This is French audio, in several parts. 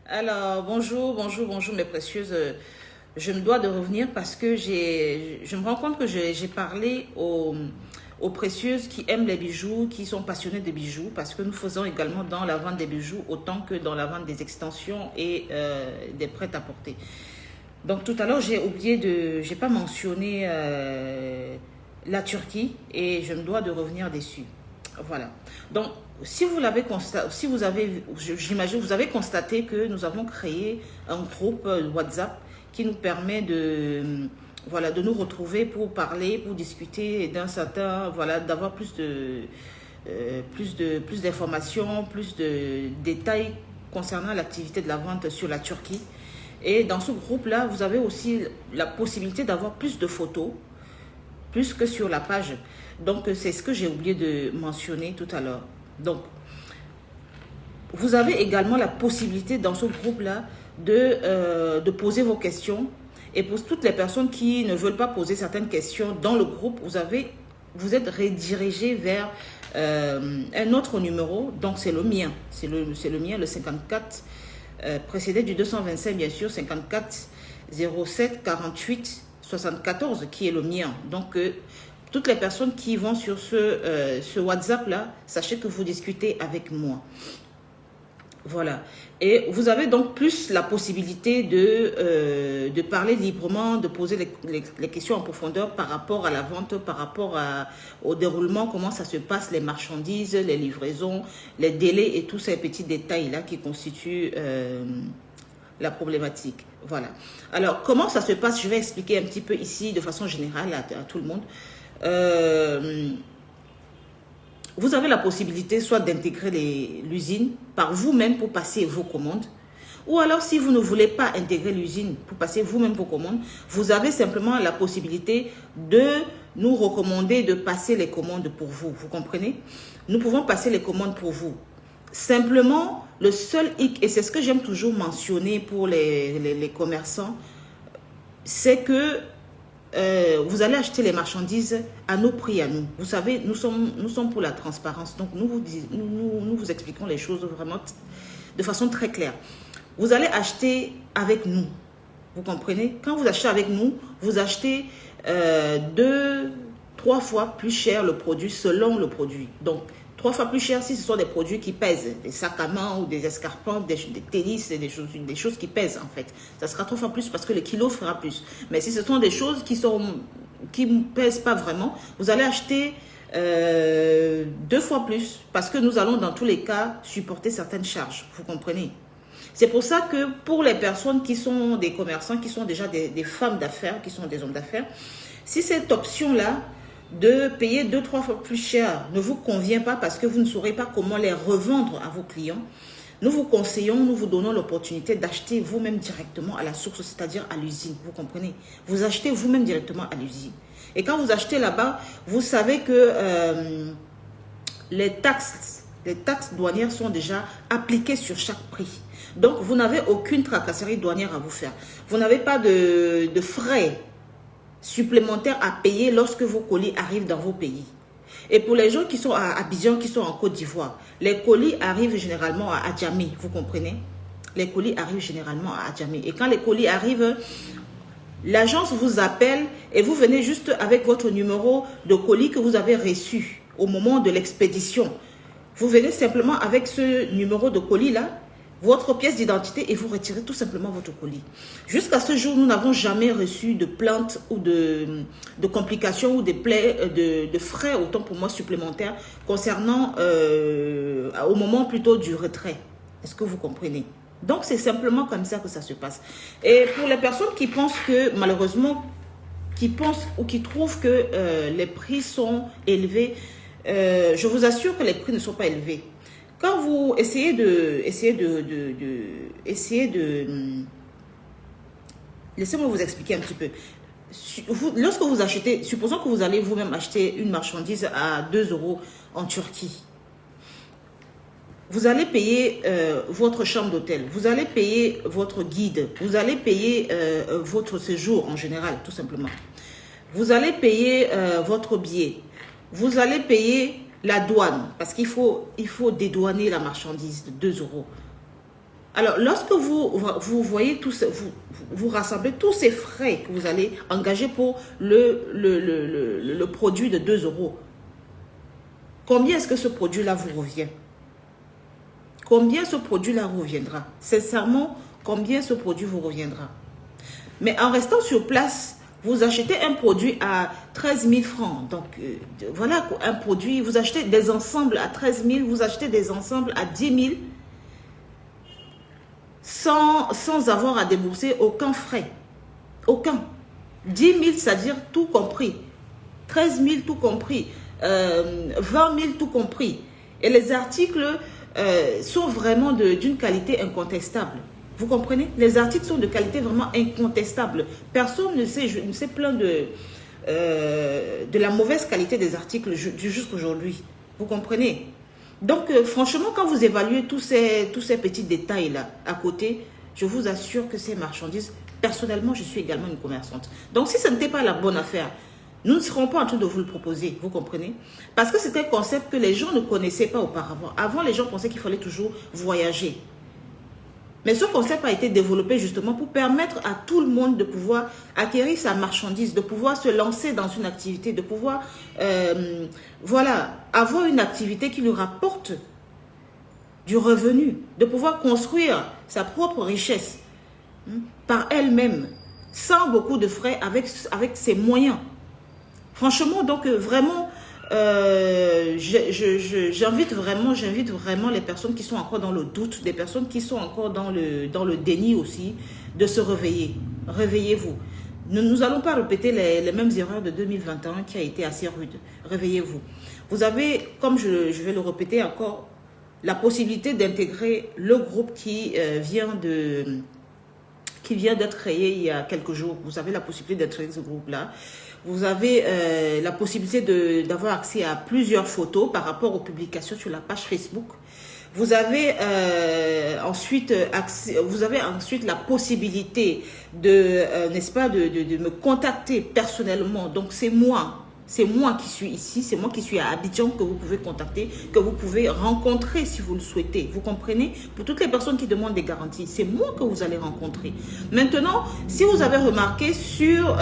Alors, bonjour mes précieuses. Je me dois de revenir parce que je me rends compte que j'ai parlé aux précieuses qui aiment les bijoux, qui sont passionnées de bijoux, parce que nous faisons également dans la vente des bijoux autant que dans la vente des extensions et des prêt-à-porter. Donc tout à l'heure, j'ai pas mentionné la Turquie et je me dois de revenir dessus. Voilà. Donc, si vous l'avez constaté, si vous avez, j'imagine, vous avez constaté que nous avons créé un groupe WhatsApp qui nous permet voilà, de nous retrouver pour parler, pour discuter d'un certain, voilà, d'avoir plus d'informations, plus de détails concernant l'activité de la vente sur la Turquie. Et dans ce groupe-là, vous avez aussi la possibilité d'avoir plus de photos, plus que sur la page. Donc, c'est ce que j'ai oublié de mentionner tout à l'heure. Donc, vous avez également la possibilité dans ce groupe-là de poser vos questions. Et pour toutes les personnes qui ne veulent pas poser certaines questions dans le groupe, vous êtes redirigé vers un autre numéro. Donc, c'est le mien. C'est le mien, le 54, précédé du 225, bien sûr, 54 07 48 74, qui est le mien. Donc, toutes les personnes qui vont sur ce WhatsApp-là, sachez que vous discutez avec moi. Voilà. Et vous avez donc plus la possibilité de parler librement, de poser les questions en profondeur par rapport à la vente, par rapport au déroulement, comment ça se passe, les marchandises, les livraisons, les délais et tous ces petits détails-là qui constituent la problématique. Voilà. Alors, comment ça se passe? Je vais expliquer un petit peu ici de façon générale à tout le monde. Vous avez la possibilité soit d'intégrer l'usine par vous-même pour passer vos commandes, ou alors si vous ne voulez pas intégrer l'usine pour passer vous-même vos commandes, vous avez simplement la possibilité de nous recommander de passer les commandes pour vous. Vous comprenez? Nous pouvons passer les commandes pour vous. Simplement, le seul hic, et c'est ce que j'aime toujours mentionner pour les commerçants, c'est que vous allez acheter les marchandises à nos prix à nous. Vous savez, nous sommes pour la transparence. Donc, nous vous expliquons les choses vraiment de façon très claire. Vous allez acheter avec nous. Vous comprenez? Quand vous achetez avec nous, vous achetez 2-3 fois plus cher le produit selon le produit. Donc, 3 fois plus cher si ce sont des produits qui pèsent, des sacs à main ou des escarpins, des tennis, des choses qui pèsent en fait. Ça sera 3 fois plus parce que le kilo fera plus. Mais si ce sont des choses qui ne pèsent pas vraiment, vous allez acheter 2 fois plus parce que nous allons dans tous les cas supporter certaines charges. Vous comprenez? C'est pour ça que pour les personnes qui sont des commerçants, qui sont déjà des femmes d'affaires, qui sont des hommes d'affaires, si cette option-là de payer 2-3 fois plus cher ne vous convient pas parce que vous ne saurez pas comment les revendre à vos clients, nous vous conseillons, nous vous donnons l'opportunité d'acheter vous-même directement à la source, c'est-à-dire à l'usine. Vous comprenez? Vous achetez vous-même directement à l'usine. Et quand vous achetez là-bas, vous savez que les taxes douanières sont déjà appliquées sur chaque prix. Donc, vous n'avez aucune tracasserie douanière à vous faire. Vous n'avez pas de frais supplémentaires à payer lorsque vos colis arrivent dans vos pays. Et pour les gens qui sont à Abidjan, qui sont en Côte d'Ivoire, les colis arrivent généralement à Adjamé, vous comprenez? Les colis arrivent généralement à Adjamé. Et quand les colis arrivent, l'agence vous appelle et vous venez juste avec votre numéro de colis que vous avez reçu au moment de l'expédition. Vous venez simplement avec ce numéro de colis-là, votre pièce d'identité et vous retirez tout simplement votre colis. Jusqu'à ce jour, nous n'avons jamais reçu de plaintes ou de complications ou de frais, autant pour moi, supplémentaires concernant au moment plutôt du retrait. Est-ce que vous comprenez? Donc, c'est simplement comme ça que ça se passe. Et pour les personnes qui pensent que, malheureusement, qui pensent ou qui trouvent que les prix sont élevés, je vous assure que les prix ne sont pas élevés. Quand vous essayez laissez-moi vous expliquer un petit peu. Lorsque vous achetez, supposons que vous allez vous-même acheter une marchandise à 2 € en Turquie. Vous allez payer votre chambre d'hôtel, vous allez payer votre guide, vous allez payer votre séjour en général, tout simplement. Vous allez payer votre billet, vous allez payer la douane, parce qu'il faut dédouaner la marchandise de 2 €. Alors, lorsque vous voyez tout ça, vous rassemblez tous ces frais que vous allez engager pour le produit de 2 euros, combien est-ce que ce produit-là vous revient? Combien ce produit-là reviendra? Sincèrement, combien ce produit vous reviendra? Mais en restant sur place, vous achetez un produit à 13 000 francs. Donc, voilà un produit, vous achetez des ensembles à 13 000, vous achetez des ensembles à 10 000 sans avoir à débourser aucun frais. Aucun. 10 000, c'est-à-dire tout compris. 13 000, tout compris. 20 000, tout compris. Et les articles sont vraiment d'une qualité incontestable. Vous comprenez? Les articles sont de qualité vraiment incontestable. Personne ne s'est plaint de la mauvaise qualité des articles jusqu'aujourd'hui. Vous comprenez? Donc, franchement, quand vous évaluez tous ces petits détails-là à côté, je vous assure que ces marchandises, personnellement, je suis également une commerçante. Donc, si ce n'était pas la bonne affaire, nous ne serons pas en train de vous le proposer, vous comprenez? Parce que c'est un concept que les gens ne connaissaient pas auparavant. Avant, les gens pensaient qu'il fallait toujours voyager. Mais ce concept a été développé justement pour permettre à tout le monde de pouvoir acquérir sa marchandise, de pouvoir se lancer dans une activité, de pouvoir voilà, avoir une activité qui lui rapporte du revenu, de pouvoir construire sa propre richesse par elle-même, sans beaucoup de frais, avec ses moyens. Franchement, donc vraiment, j'invite vraiment les personnes qui sont encore dans le doute, des personnes qui sont encore dans le déni aussi, de se réveiller. Réveillez-vous. Nous allons pas répéter les mêmes erreurs de 2021 qui a été assez rude. Réveillez-vous. Vous avez, comme je vais le répéter encore, la possibilité d'intégrer le groupe qui vient d'être créé il y a quelques jours. Vous avez la possibilité d'intégrer ce groupe-là. Vous avez la possibilité d'avoir accès à plusieurs photos par rapport aux publications sur la page Facebook. Vous avez ensuite la possibilité n'est-ce pas, de me contacter personnellement. Donc c'est moi qui suis ici, c'est moi qui suis à Abidjan que vous pouvez contacter, que vous pouvez rencontrer si vous le souhaitez. Vous comprenez? Pour toutes les personnes qui demandent des garanties, c'est moi que vous allez rencontrer. Maintenant, si vous avez remarqué sur...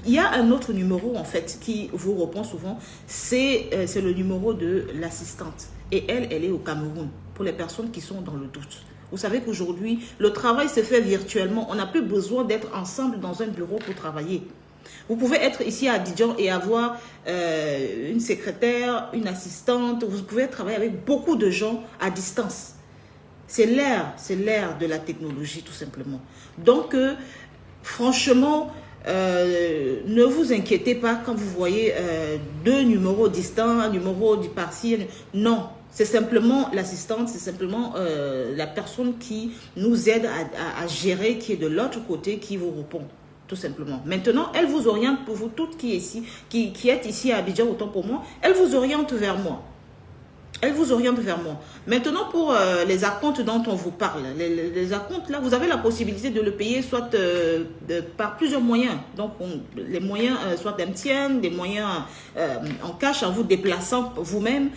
il y a un autre numéro en fait qui vous répond souvent, c'est le numéro de l'assistante. Et elle est au Cameroun, pour les personnes qui sont dans le doute. Vous savez qu'aujourd'hui, le travail se fait virtuellement. On n'a plus besoin d'être ensemble dans un bureau pour travailler. Vous pouvez être ici à Abidjan et avoir une secrétaire, une assistante. Vous pouvez travailler avec beaucoup de gens à distance. C'est l'ère de la technologie tout simplement. Donc, franchement, ne vous inquiétez pas quand vous voyez deux numéros distincts, un numéro du par-ci. Non, c'est simplement l'assistante, c'est simplement la personne qui nous aide à gérer, qui est de l'autre côté, qui vous répond. Tout simplement. Maintenant, elle vous oriente, pour vous toutes qui êtes ici à Abidjan, autant pour moi, elle vous oriente vers moi. Elle vous oriente vers moi. Maintenant, pour les acomptes dont on vous parle, les acomptes, là, vous avez la possibilité de le payer soit par plusieurs moyens. Donc, les moyens soit MTN, des moyens en cash, en vous déplaçant vous-même.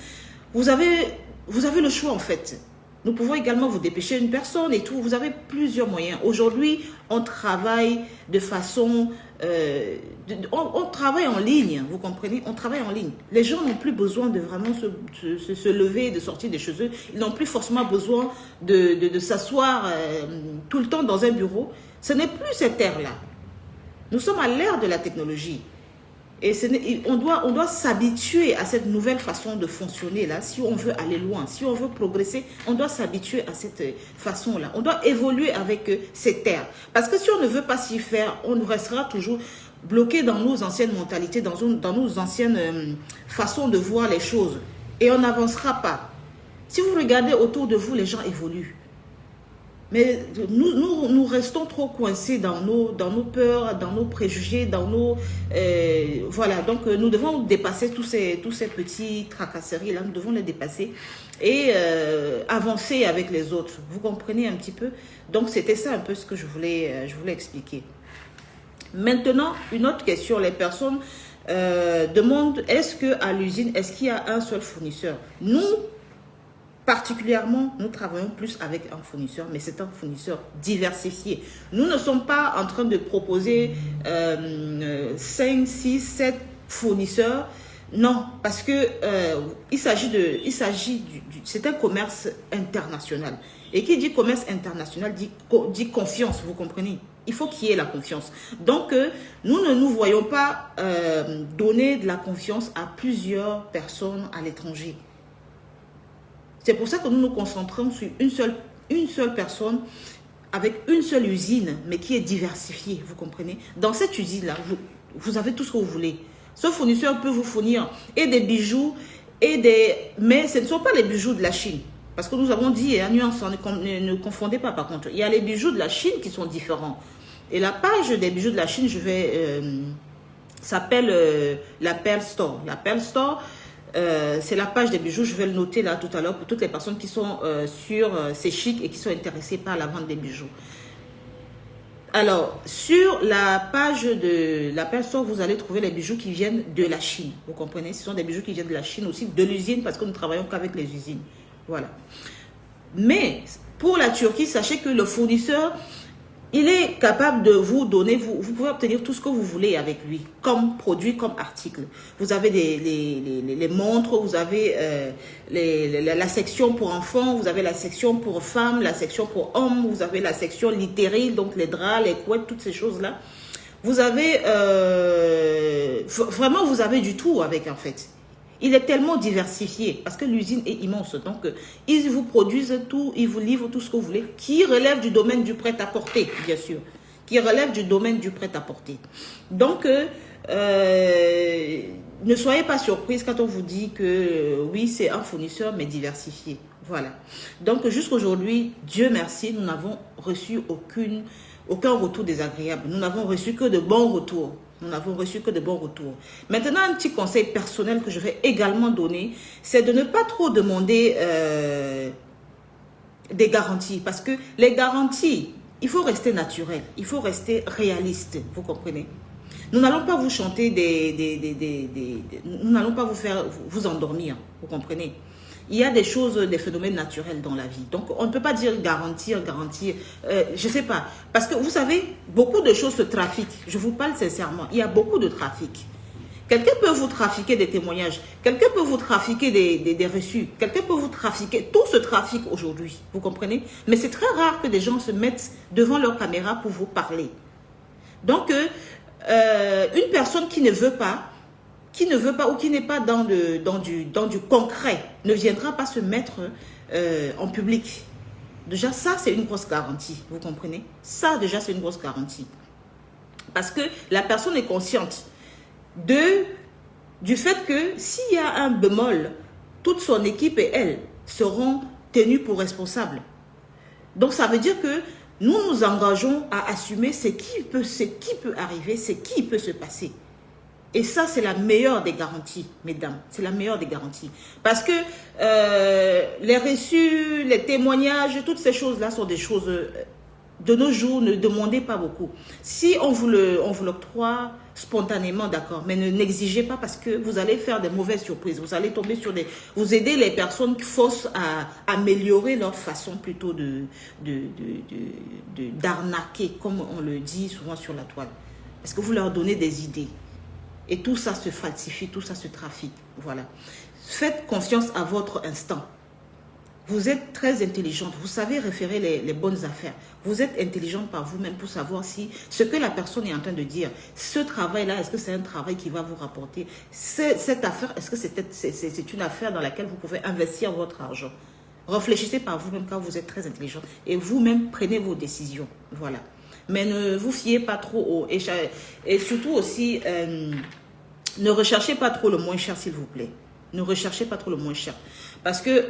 Vous avez le choix, en fait. Nous pouvons également vous dépêcher une personne et tout. Vous avez plusieurs moyens. Aujourd'hui, on travaille de façon... on travaille en ligne, vous comprenez? On travaille en ligne. Les gens n'ont plus besoin de vraiment se lever, de sortir de chez eux. Ils n'ont plus forcément besoin de s'asseoir tout le temps dans un bureau. Ce n'est plus cette ère-là. Nous sommes à l'ère de la technologie. Et on doit s'habituer à cette nouvelle façon de fonctionner là. Si on veut aller loin, si on veut progresser, on doit s'habituer à cette façon-là. On doit évoluer avec cette ère. Parce que si on ne veut pas s'y faire, on restera toujours bloqué dans nos anciennes mentalités, dans nos anciennes façons de voir les choses. Et on n'avancera pas. Si vous regardez autour de vous, les gens évoluent. Mais nous restons trop coincés dans nos peurs, dans nos préjugés, dans nos... voilà, donc nous devons dépasser tous ces petits tracasseries-là, nous devons les dépasser et avancer avec les autres. Vous comprenez un petit peu? Donc c'était ça un peu ce que je voulais expliquer. Maintenant, une autre question. Les personnes demandent, est-ce qu'à l'usine, est-ce qu'il y a un seul fournisseur? Nous, particulièrement, nous travaillons plus avec un fournisseur, mais c'est un fournisseur diversifié. Nous ne sommes pas en train de proposer 5, 6, 7 fournisseurs. Non, parce que c'est un commerce international. Et qui dit commerce international dit confiance, vous comprenez? Il faut qu'il y ait la confiance. Donc, nous ne nous voyons pas donner de la confiance à plusieurs personnes à l'étranger. C'est pour ça que nous nous concentrons sur une seule personne avec une seule usine, mais qui est diversifiée, vous comprenez? Dans cette usine-là, vous avez tout ce que vous voulez. Ce fournisseur peut vous fournir et des bijoux, mais ce ne sont pas les bijoux de la Chine. Parce que nous avons dit, et en nuance, ne confondez pas par contre. Il y a les bijoux de la Chine qui sont différents. Et la page des bijoux de la Chine, s'appelle la Pearl Store. La Pearl Store, c'est la page des bijoux, je vais le noter là tout à l'heure pour toutes les personnes qui sont sur ces chics et qui sont intéressées par la vente des bijoux. Alors, sur la page de la Pearl Store, vous allez trouver les bijoux qui viennent de la Chine. Vous comprenez? Ce sont des bijoux qui viennent de la Chine aussi, de l'usine, parce que nous travaillons qu'avec les usines. Voilà. Mais pour la Turquie, sachez que le fournisseur, il est capable de vous donner, vous pouvez obtenir tout ce que vous voulez avec lui, comme produit, comme article. Vous avez les montres, vous avez la section pour enfants, vous avez la section pour femmes, la section pour hommes, vous avez la section littérale, donc les draps, les couettes, toutes ces choses-là. Vous avez, vraiment, vous avez du tout avec, en fait. Il est tellement diversifié parce que l'usine est immense. Donc, ils vous produisent tout, ils vous livrent tout ce que vous voulez, qui relève du domaine du prêt-à-porter, bien sûr. Qui relève du domaine du prêt-à-porter. Donc, ne soyez pas surprise quand on vous dit que oui, c'est un fournisseur, mais diversifié. Voilà. Donc, jusqu'aujourd'hui, Dieu merci, nous n'avons reçu aucun retour désagréable. Nous n'avons reçu que de bons retours. Nous n'avons reçu que de bons retours. Maintenant, un petit conseil personnel que je vais également donner, c'est de ne pas trop demander des garanties. Parce que les garanties, il faut rester naturel, il faut rester réaliste, vous comprenez? Nous n'allons pas vous chanter nous n'allons pas vous faire vous endormir, vous comprenez? Il y a des choses, des phénomènes naturels dans la vie. Donc, on ne peut pas dire garantir, je ne sais pas. Parce que vous savez, beaucoup de choses se trafiquent. Je vous parle sincèrement. Il y a beaucoup de trafic. Quelqu'un peut vous trafiquer des témoignages. Quelqu'un peut vous trafiquer des reçus. Quelqu'un peut vous trafiquer. Tout se trafique aujourd'hui. Vous comprenez? Mais c'est très rare que des gens se mettent devant leur caméra pour vous parler. Donc, une personne qui ne veut pas ou qui n'est pas dans du concret ne viendra pas se mettre en public. Déjà, ça, c'est une grosse garantie. Vous comprenez? Ça, déjà, c'est une grosse garantie. Parce que la personne est consciente du fait que s'il y a un bémol, toute son équipe et elle seront tenues pour responsables. Donc, ça veut dire que nous nous engageons à assumer ce qui peut arriver, ce qui peut se passer. Et ça, c'est la meilleure des garanties, mesdames. C'est la meilleure des garanties. Parce que les reçus, les témoignages, toutes ces choses-là sont des choses de nos jours, ne demandez pas beaucoup. Si on vous l'octroie spontanément, d'accord, mais n'exigez pas parce que vous allez faire des mauvaises surprises. Vous allez tomber sur vous aidez les personnes qui forcent à améliorer leur façon plutôt d'arnaquer, comme on le dit souvent sur la toile. Parce que vous leur donnez des idées. Et tout ça se falsifie, tout ça se trafique. Voilà. Faites confiance à votre instinct. Vous êtes très intelligente. Vous savez référer les bonnes affaires. Vous êtes intelligente par vous-même pour savoir si ce que la personne est en train de dire, ce travail-là, est-ce que c'est un travail qui va vous rapporter? Cette affaire, est-ce que c'est une affaire dans laquelle vous pouvez investir votre argent? Réfléchissez par vous-même quand vous êtes très intelligente. Et vous-même, prenez vos décisions. Voilà. Mais ne vous fiez pas trop et surtout aussi, ne recherchez pas trop le moins cher, s'il vous plaît. Ne recherchez pas trop le moins cher. Parce que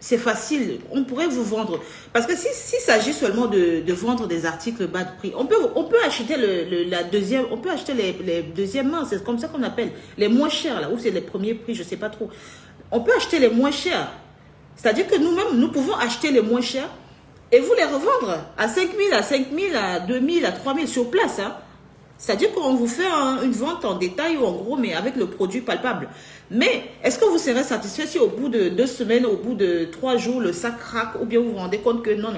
c'est facile. On pourrait vous vendre. Parce que s'il s'agit seulement de vendre des articles bas de prix, on peut acheter on peut acheter les deuxièmes mains. C'est comme ça qu'on appelle. Les moins chers, là, ou c'est les premiers prix, je ne sais pas trop. On peut acheter les moins chers. C'est-à-dire que nous-mêmes, nous pouvons acheter les moins chers et vous les revendre à 5 000, à 5 000, à 2 000, à 3 000 sur place. Hein. C'est-à-dire qu'on vous fait une vente en détail ou en gros, mais avec le produit palpable. Mais est-ce que vous serez satisfait si au bout de 2 semaines, au bout de 3 jours, le sac craque ou bien vous vous rendez compte que non,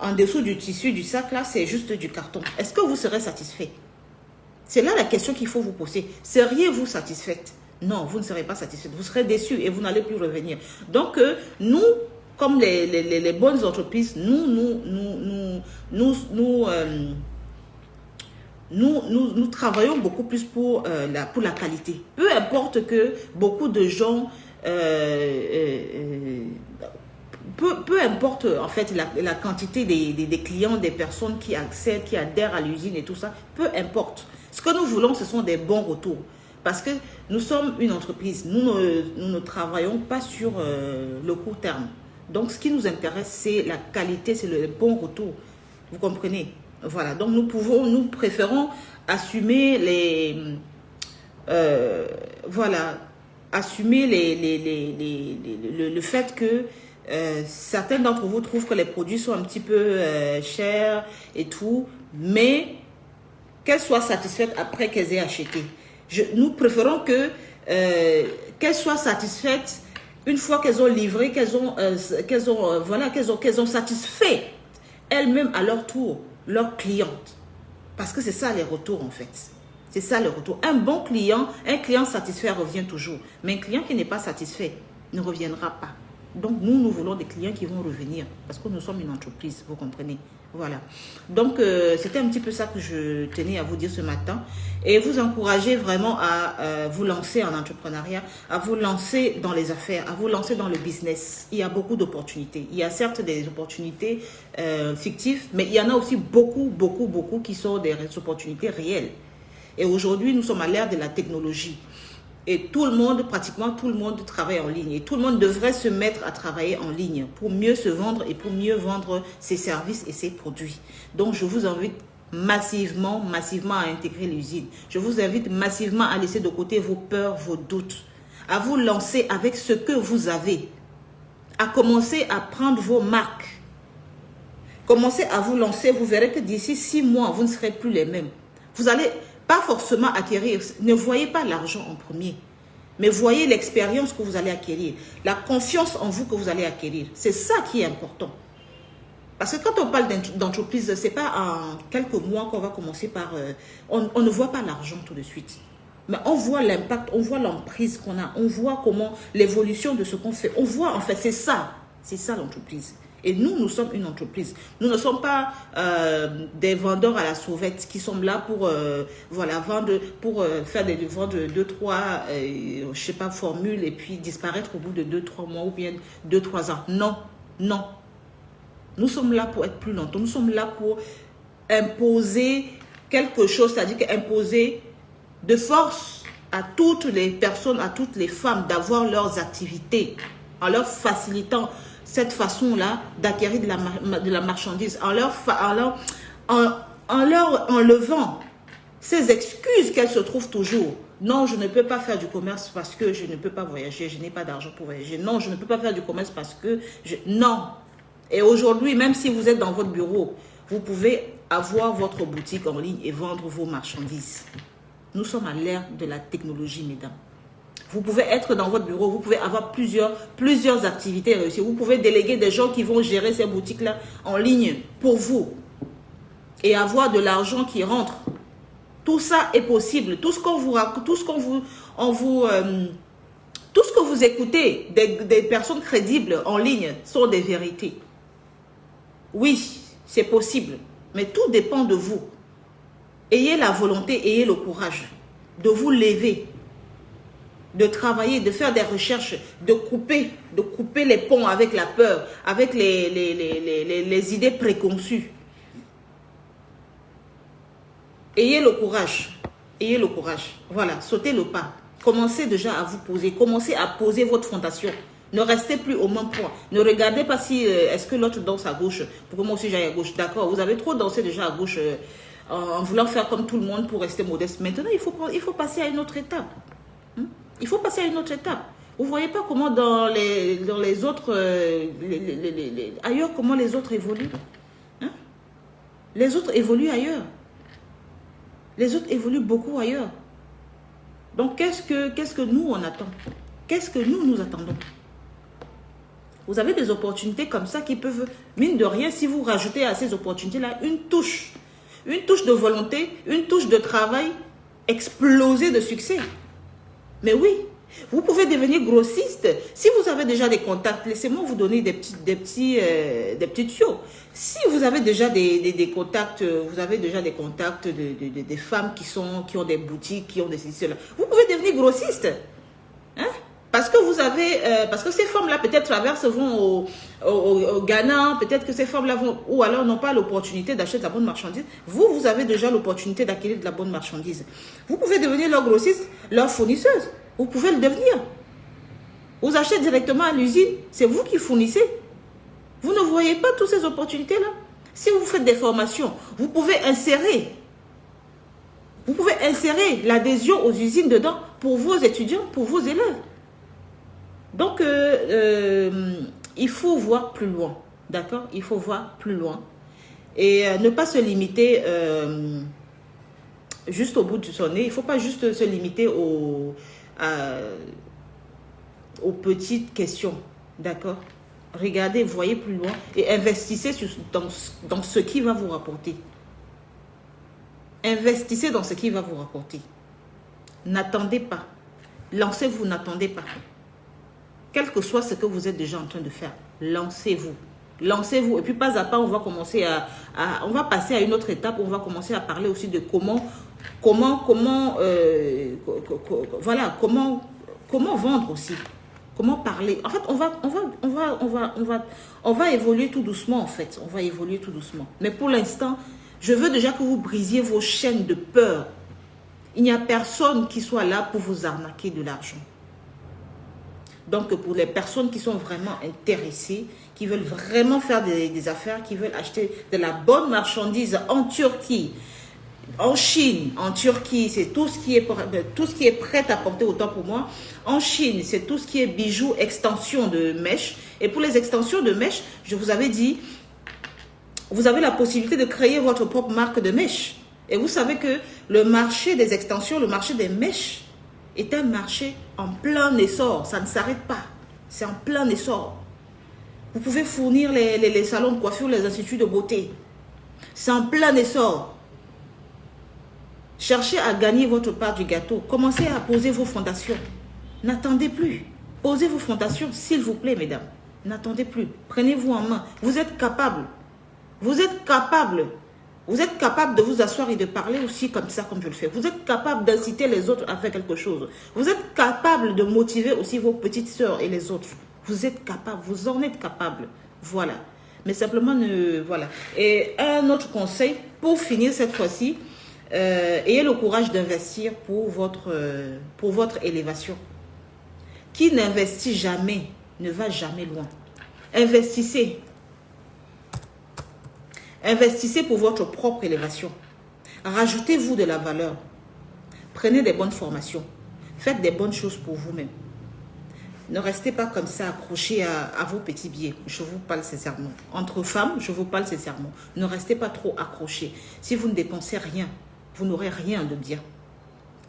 en dessous du tissu du sac là, c'est juste du carton. Est-ce que vous serez satisfait? C'est là la question qu'il faut vous poser. Seriez-vous satisfaite? Non, vous ne serez pas satisfaite. Vous serez déçu et vous n'allez plus revenir. Donc, nous, comme les bonnes entreprises, nous travaillons beaucoup plus pour la qualité. Peu importe que beaucoup de gens, peu importe en fait la quantité des clients, des personnes qui accèdent, qui adhèrent à l'usine et tout ça, peu importe. Ce que nous voulons, ce sont des bons retours. Parce que nous sommes une entreprise, nous ne travaillons pas sur le court terme. Donc, ce qui nous intéresse, c'est la qualité, c'est le bon retour. Vous comprenez? Voilà, donc nous préférons assumer assumer le fait que certains d'entre vous trouvent que les produits sont un petit peu chers et tout, mais qu'elles soient satisfaites après qu'elles aient acheté. Nous préférons que qu'elles soient satisfaites une fois qu'elles ont livré, qu'elles ont satisfait elles-mêmes à leur tour leurs clientes. Parce que c'est ça les retours en fait. C'est ça le retour. Un bon client, un client satisfait revient toujours. Mais un client qui n'est pas satisfait ne reviendra pas. Donc nous voulons des clients qui vont revenir. Parce que nous sommes une entreprise, vous comprenez. Voilà. Donc c'était un petit peu ça que je tenais à vous dire ce matin. Et vous encourager vraiment à vous lancer en entrepreneuriat, à vous lancer dans les affaires, à vous lancer dans le business. Il y a beaucoup d'opportunités. Il y a certes des opportunités fictives, mais il y en a aussi beaucoup qui sont des opportunités réelles. Et aujourd'hui, nous sommes à l'ère de la technologie. Et pratiquement tout le monde travaille en ligne. Et tout le monde devrait se mettre à travailler en ligne pour mieux se vendre et pour mieux vendre ses services et ses produits. Donc, je vous invite massivement à intégrer l'usine. Je vous invite massivement à laisser de côté vos peurs, vos doutes. À vous lancer avec ce que vous avez. À commencer à prendre vos marques. Commencez à vous lancer. Vous verrez que d'ici 6 mois, vous ne serez plus les mêmes. Vous allez pas forcément acquérir, ne voyez pas l'argent en premier, mais voyez l'expérience que vous allez acquérir, la confiance en vous que vous allez acquérir. C'est ça qui est important. Parce que quand on parle d'entreprise, ce n'est pas en quelques mois qu'on va commencer par... on ne voit pas l'argent tout de suite. Mais on voit l'impact, on voit l'emprise qu'on a, on voit comment l'évolution de ce qu'on fait. On voit, en fait, c'est ça l'entreprise. Et nous sommes une entreprise. Nous ne sommes pas des vendeurs à la sauvette qui sont là pour vendre, pour faire vendre 2-3 je sais pas, formules et puis disparaître au bout de 2-3 mois ou bien 2-3 ans. Non. Nous sommes là pour être plus longtemps. Nous sommes là pour imposer quelque chose, c'est-à-dire imposer de force à toutes les personnes, à toutes les femmes d'avoir leurs activités en leur facilitant cette façon-là d'acquérir de la marchandise, en leur enlevant ces excuses qu'elles se trouvent toujours. Non, je ne peux pas faire du commerce parce que je ne peux pas voyager, je n'ai pas d'argent pour voyager. Non, je ne peux pas faire du commerce parce que... Non. Et aujourd'hui, même si vous êtes dans votre bureau, vous pouvez avoir votre boutique en ligne et vendre vos marchandises. Nous sommes à l'ère de la technologie, mesdames. Vous pouvez être dans votre bureau, vous pouvez avoir plusieurs activités réussies. Vous pouvez déléguer des gens qui vont gérer ces boutiques-là en ligne pour vous et avoir de l'argent qui rentre. Tout ça est possible. Tout ce que vous écoutez des personnes crédibles en ligne sont des vérités. Oui, c'est possible, mais tout dépend de vous. Ayez la volonté, ayez le courage de vous lever, de travailler, de faire des recherches, de couper les ponts avec la peur, avec les idées préconçues. Ayez le courage. Voilà, sautez le pas. Commencez déjà à vous poser. Commencez à poser votre fondation. Ne restez plus au même point. Ne regardez pas si est-ce que l'autre danse à gauche pour que moi aussi j'aille à gauche. D'accord, vous avez trop dansé déjà à gauche en voulant faire comme tout le monde pour rester modeste. Maintenant, il faut passer à une autre étape. Il faut passer à une autre étape. Vous ne voyez pas comment dans les autres, ailleurs, comment les autres évoluent. Les autres évoluent ailleurs. Les autres évoluent beaucoup ailleurs. Donc, qu'est-ce que nous, on attend? Qu'est-ce que nous attendons? Vous avez des opportunités comme ça qui peuvent, mine de rien, si vous rajoutez à ces opportunités-là une touche de volonté, une touche de travail, exploser de succès. Mais oui, vous pouvez devenir grossiste. Si vous avez déjà des contacts, laissez-moi vous donner des petits tuyaux. Si vous avez déjà des contacts, vous avez déjà des contacts des femmes qui ont des boutiques, qui ont des cela, vous pouvez devenir grossiste. Hein? Parce que ces femmes-là peut-être traversent, vont au Ghana, peut-être que ces femmes-là vont, ou alors n'ont pas l'opportunité d'acheter de la bonne marchandise. Vous avez déjà l'opportunité d'acquérir de la bonne marchandise. Vous pouvez devenir leur grossiste, leur fournisseuse. Vous pouvez le devenir. Vous achetez directement à l'usine, c'est vous qui fournissez. Vous ne voyez pas toutes ces opportunités-là. Si vous faites des formations, vous pouvez insérer l'adhésion aux usines dedans pour vos étudiants, pour vos élèves. Donc, il faut voir plus loin, d'accord? Il faut voir plus loin et ne pas se limiter juste au bout de son nez. Il ne faut pas juste se limiter aux petites questions, d'accord? Regardez, voyez plus loin et investissez dans ce qui va vous rapporter. Investissez dans ce qui va vous rapporter. N'attendez pas. Lancez-vous, n'attendez pas. Quel que soit ce que vous êtes déjà en train de faire, lancez-vous. Lancez-vous. Et puis, pas à pas, on va commencer on va passer à une autre étape. On va commencer à parler aussi de comment vendre aussi. Comment parler. En fait, on va évoluer tout doucement, en fait. On va évoluer tout doucement. Mais pour l'instant, je veux déjà que vous brisiez vos chaînes de peur. Il n'y a personne qui soit là pour vous arnaquer de l'argent. Donc, pour les personnes qui sont vraiment intéressées, qui veulent vraiment faire des affaires, qui veulent acheter de la bonne marchandise en Turquie, en Chine, en Turquie, c'est tout ce qui est prêt à porter, autant pour moi. En Chine, c'est tout ce qui est bijoux, extension de mèches. Et pour les extensions de mèches, je vous avais dit, vous avez la possibilité de créer votre propre marque de mèches. Et vous savez que le marché des extensions, le marché des mèches, est un marché en plein essor. Ça ne s'arrête pas. C'est en plein essor. Vous pouvez fournir les salons de coiffure, les instituts de beauté. C'est en plein essor. Cherchez à gagner votre part du gâteau. Commencez à poser vos fondations. N'attendez plus. Posez vos fondations, s'il vous plaît, mesdames. N'attendez plus. Prenez-vous en main. Vous êtes capable. Vous êtes capable. Vous êtes capable de vous asseoir et de parler aussi comme ça, comme je le fais. Vous êtes capable d'inciter les autres à faire quelque chose. Vous êtes capable de motiver aussi vos petites sœurs et les autres. Vous êtes capable, vous en êtes capable. Voilà. Mais simplement, voilà. Et un autre conseil, pour finir cette fois-ci, ayez le courage d'investir pour votre élévation. Qui n'investit jamais ne va jamais loin. Investissez. Investissez pour votre propre élévation. Rajoutez-vous de la valeur. Prenez des bonnes formations. Faites des bonnes choses pour vous-même. Ne restez pas comme ça accrochés à vos petits billets. Je vous parle sincèrement. Entre femmes, je vous parle sincèrement. Ne restez pas trop accrochés. Si vous ne dépensez rien, vous n'aurez rien de bien.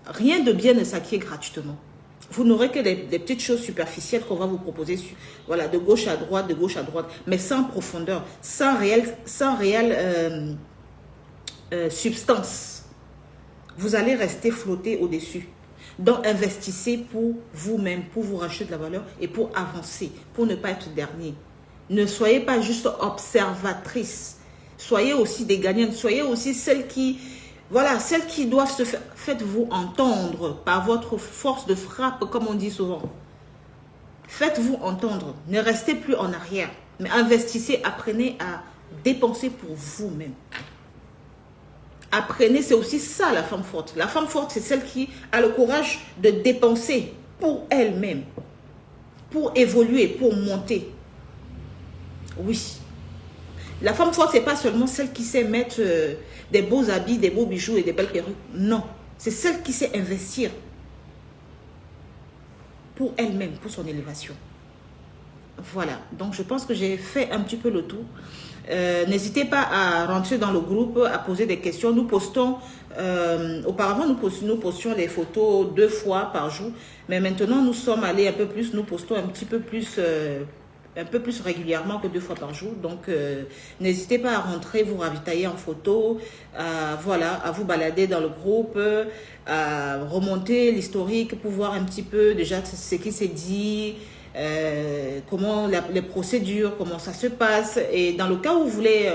Rien de bien ne s'acquiert gratuitement. Vous n'aurez que des petites choses superficielles qu'on va vous proposer, voilà, de gauche à droite, mais sans profondeur, sans réelle substance. Vous allez rester flotter au-dessus. Donc, investissez pour vous-même, pour vous racheter de la valeur et pour avancer, pour ne pas être dernier. Ne soyez pas juste observatrice. Soyez aussi des gagnantes. Soyez aussi celles qui doivent se faire. Faites-vous entendre par votre force de frappe, comme on dit souvent. Faites-vous entendre. Ne restez plus en arrière. Mais investissez, apprenez à dépenser pour vous-même. Apprenez, c'est aussi ça la femme forte. La femme forte, c'est celle qui a le courage de dépenser pour elle-même, pour évoluer, pour monter. Oui. La femme forte, ce n'est pas seulement celle qui sait mettre des beaux habits, des beaux bijoux et des belles perruques. Non. C'est celle qui sait investir pour elle-même, pour son élévation. Voilà, donc je pense que j'ai fait un petit peu le tour. N'hésitez pas à rentrer dans le groupe, à poser des questions. Nous postons, auparavant nous postions les photos 2 fois par jour, mais maintenant nous sommes allés un peu plus, nous postons un peu plus régulièrement que 2 fois par jour. Donc n'hésitez pas à rentrer, vous ravitailler en photo, voilà, à vous balader dans le groupe, à remonter l'historique pour voir un petit peu déjà ce qui s'est dit, comment les procédures, comment ça se passe. Et dans le cas où vous voulez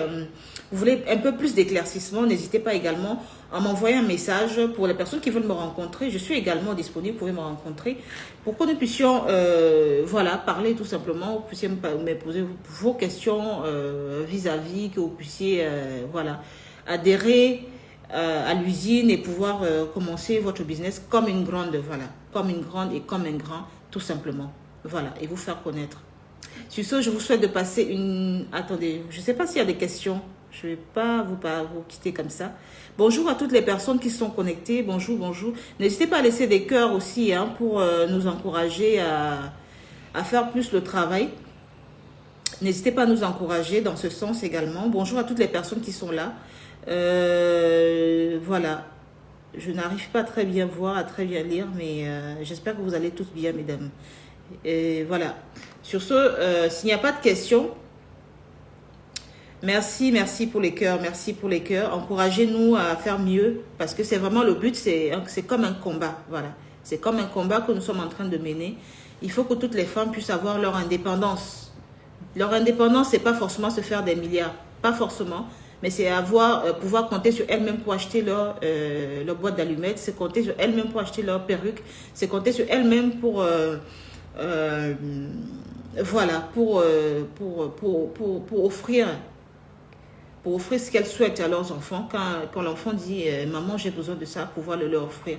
un peu plus d'éclaircissement, n'hésitez pas également à m'envoyer un message. Pour les personnes qui veulent me rencontrer, je suis également disponible, vous pouvez me rencontrer pour que nous puissions voilà, parler tout simplement, vous puissiez me poser vos questions vis-à-vis, que vous puissiez voilà, adhérer à l'usine et pouvoir commencer votre business comme une grande, voilà, comme une grande et comme un grand, tout simplement. Voilà, et vous faire connaître. Sur ce, je vous souhaite de passer une... Attendez, je ne sais pas s'il y a des questions. Je ne vais pas vous quitter comme ça. Bonjour à toutes les personnes qui sont connectées. Bonjour, bonjour. N'hésitez pas à laisser des cœurs aussi hein, pour nous encourager à faire plus le travail. N'hésitez pas à nous encourager dans ce sens également. Bonjour à toutes les personnes qui sont là. Voilà. Je n'arrive pas à très bien voir, à très bien lire, mais j'espère que vous allez tous bien, mesdames. Et voilà. Sur ce, s'il n'y a pas de questions, merci pour les cœurs, merci pour les cœurs. Encouragez-nous à faire mieux parce que c'est vraiment le but, c'est comme un combat. Voilà. C'est comme un combat que nous sommes en train de mener. Il faut que toutes les femmes puissent avoir leur indépendance. Leur indépendance, c'est pas forcément se faire des milliards, pas forcément, mais c'est pouvoir compter sur elles-mêmes pour acheter leur boîte d'allumettes, c'est compter sur elles-mêmes pour acheter leur perruque, c'est compter sur elles-mêmes pour voilà, pour offrir ce qu'elles souhaitent à leurs enfants. Quand l'enfant dit maman, j'ai besoin de ça, pouvoir le leur offrir.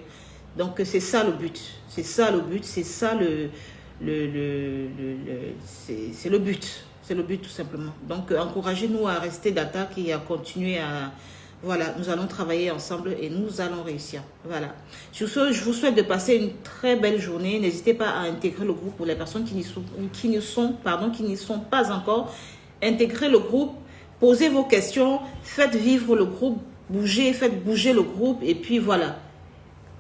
Donc c'est ça le but, c'est ça le but, c'est ça c'est le but, c'est le but tout simplement. Donc encouragez-nous à rester d'attaque et à continuer à... Voilà, nous allons travailler ensemble et nous allons réussir. Voilà. Sur ce, je vous souhaite de passer une très belle journée. N'hésitez pas à intégrer le groupe pour les personnes qui n'y sont pas encore. Intégrez le groupe, posez vos questions, faites vivre le groupe, faites bouger le groupe et puis voilà.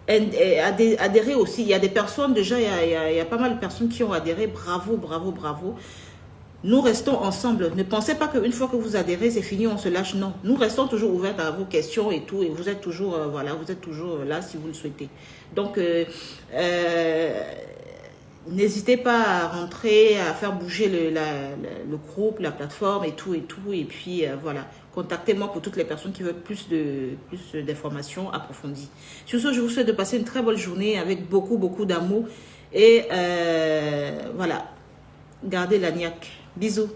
Adhérer aussi. Il y a des personnes, déjà, il y a pas mal de personnes qui ont adhéré. Bravo, bravo, bravo. Nous restons ensemble. Ne pensez pas qu'une fois que vous adhérez, c'est fini, on se lâche. Non, nous restons toujours ouverts à vos questions et tout. Et vous êtes toujours, voilà, vous êtes toujours là si vous le souhaitez. Donc, n'hésitez pas à rentrer, à faire bouger le groupe, la plateforme et tout. Et puis, voilà, contactez-moi pour toutes les personnes qui veulent plus d'informations approfondies. Sur ce, je vous souhaite de passer une très bonne journée avec beaucoup, beaucoup d'amour. Et voilà, gardez la niaque. Bisous.